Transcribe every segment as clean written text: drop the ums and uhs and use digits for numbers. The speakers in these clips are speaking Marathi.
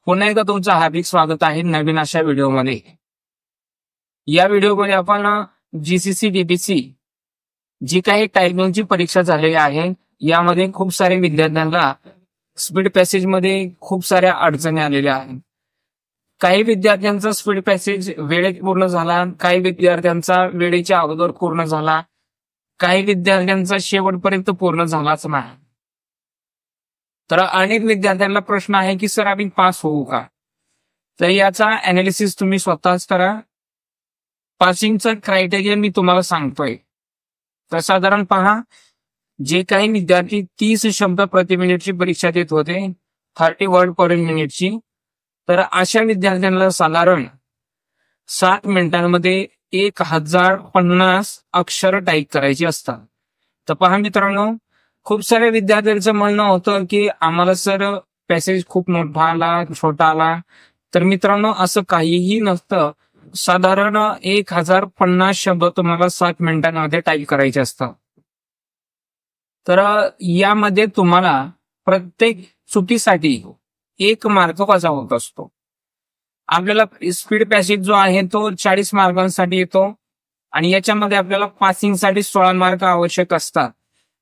पुन्हा एकदा तुमचं हार्दिक स्वागत आहे नवीन अशा व्हिडिओमध्ये। या व्हिडिओमध्ये आपण जीसीसी डीपीसी जी काही टायपिंगची परीक्षा झालेली आहे यामध्ये खूप सारे विद्यार्थ्यांना स्पीड पॅसेज मध्ये खूप साऱ्या अडचणी आलेल्या आहेत। काही विद्यार्थ्यांचा स्पीड पॅसेज वेळेत पूर्ण झाला, काही विद्यार्थ्यांचा वेळेच्या अगोदर पूर्ण झाला, काही विद्यार्थ्यांचा शेवटपर्यंत पूर्ण झालाच नाही। तर अनेक विद्यार्थ्यांना प्रश्न आहे की सर आम्ही पास होऊ का? तर याचा अनालिसिस तुम्ही स्वतःच करा। पासिंगचा क्रायटेरिया मी तुम्हाला सांगतोय। तर साधारण पहा, जे काही विद्यार्थी 30 शब्द प्रति मिनिटची परीक्षा देत होते, 30 वर्ड पर मिनिटची, तर अशा विद्यार्थ्यांना साधारण 7 मिनिटांमध्ये 1050 अक्षर टाईप करायची असतात। तर पहा मित्रांनो, खूप साऱ्या विद्यार्थ्यांचं म्हणणं होतं की आम्हाला सर पॅसेज खूप मोठा आला, छोटा आला। तर मित्रांनो, असं काहीही नसतं। साधारण 1050 शब्द तुम्हाला 7 मिनिटांमध्ये टाईप करायचे असतात। तर यामध्ये तुम्हाला प्रत्येक चुकीसाठी 1 मार्क वजा होत असतो। आपल्याला स्पीड पॅसेज जो आहे तो 40 मार्कांसाठी येतो आणि याच्यामध्ये आपल्याला पासिंगसाठी 16 मार्क आवश्यक असतात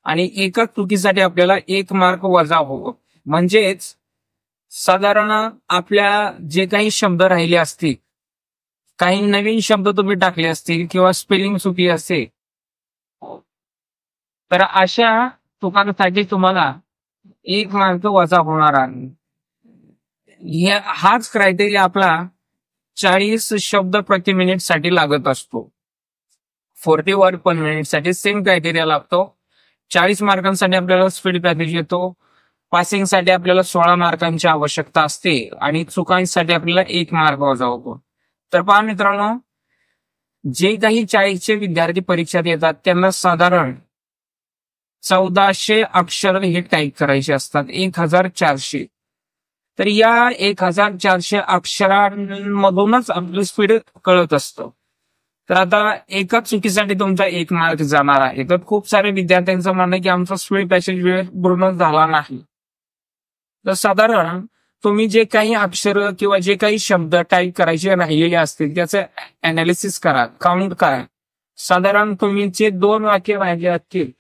आणि एका चुकीसाठी आपल्याला 1 मार्क वजा होतो। म्हणजेच साधारण आपल्या जे काही शब्द राहिले असतील, काही नवीन शब्द तुम्ही टाकले असतील किंवा स्पेलिंग चुकी असेल, तर अशा चुकांसाठी तुम्हाला 1 मार्क वजा होणार आहे। हाच क्रायटेरिया आपला 40 शब्द प्रति मिनिट साठी लागत असतो। 40 वर्ड पर मिनिट साठी सेम क्रायटेरिया लागतो। 40 मार्कांसाठी आपल्याला स्पीड पॅसेज येतो, पासिंगसाठी आपल्याला 16 मार्कांची आवश्यकता असते आणि चुकांसाठी आपल्याला 1 मार्क वजा होतो। तर पहा मित्रांनो, जे काही 40चे विद्यार्थी परीक्षा देतात त्यांना साधारण 1400 अक्षर हे टाईप करायचे असतात, 1400। तर या 1400 अक्षरांमधूनच आपलं स्पीड कळत असतं। तर आता एकाच चुकीसाठी तुमचा 1 मार्क जाणार आहे। तर खूप सारे विद्यार्थ्यांचं म्हणणं की आमचा स्पीड पॅसेज वेळेत पूर्ण झाला नाही। तर साधारण तुम्ही जे काही अक्षर किंवा जे काही शब्द टाईप करायचे राहिलेले असतील त्याचं अनालिसिस करा, काउंट करा। साधारण तुम्ही जे 2 वाक्य राहिले असतील,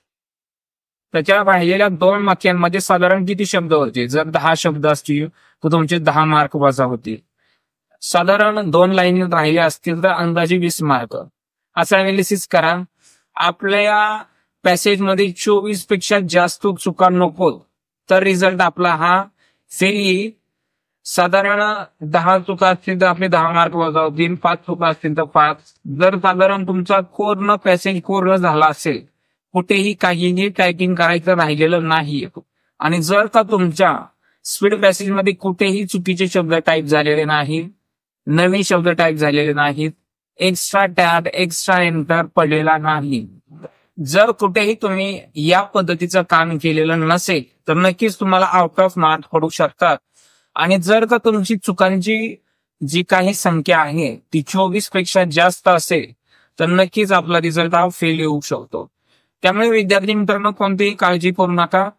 त्याच्या राहिलेल्या 2 वाक्यांमध्ये साधारण किती शब्द होते? जर 10 शब्द असतील तर तुमचे 10 मार्क वजा होतील। साधारण 2 लाईन राहिल्या असतील तर अंदाजे 20 मार्क। असं अनालिसिस करा। आपल्या पॅसेजमध्ये 24 पेक्षा जास्त चुका नको, तर रिझल्ट आपला हा फेल येईल। साधारण 10 चुका असतील तर आपले 10 मार्क वजा होतील, 5 चुका असतील तर 5। जर साधारण तुमचा पूर्ण पॅसेज पूर्ण झाला असेल, कुठेही काहीही टायपिंग करायचं राहिलेलं नाही, आणि जर का तुमच्या स्पीड पॅसेज मध्ये कुठेही चुकीचे शब्द टाईप झालेले नाहीत, नवीन शब्द टाईप झालेले नाहीत, एक्स्ट्रा टॅब, एक्स्ट्रा एंटर पडलेला नाही, जर कुठेही तुम्ही या पद्धतीचं काम केलेलं नसेल तर नक्कीच तुम्हाला आउट ऑफ मार्क पडू शकतात। आणि जर का तुमची चुकांची जी काही संख्या आहे ती 24 पेक्षा जास्त असेल तर नक्कीच आपला रिझल्ट हा फेल येऊ शकतो। त्यामुळे विद्यार्थी मित्रांनो, कोणतीही काळजी करू नका।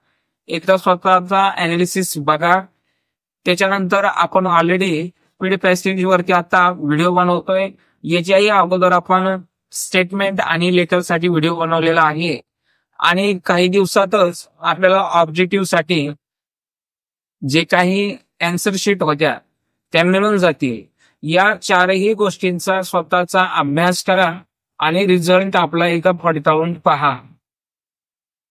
एकदा स्वतःचा अनालिसिस बघा। त्याच्यानंतर आपण ऑलरेडी स्पीड पॅसेज वरती आता व्हिडिओ बनवतोय। याच्याही अगोदर आपण स्टेटमेंट आणि लेटर साठी व्हिडिओ बनवलेला आहे आणि काही दिवसातच आपल्याला ऑब्जेक्टिव्ह साठी जे काही आन्सर शीट होत्या त्या मिळून जातील। या 4ही गोष्टींचा स्वतःचा अभ्यास करा आणि रिझल्ट आपला एकदा पडताळून पहा।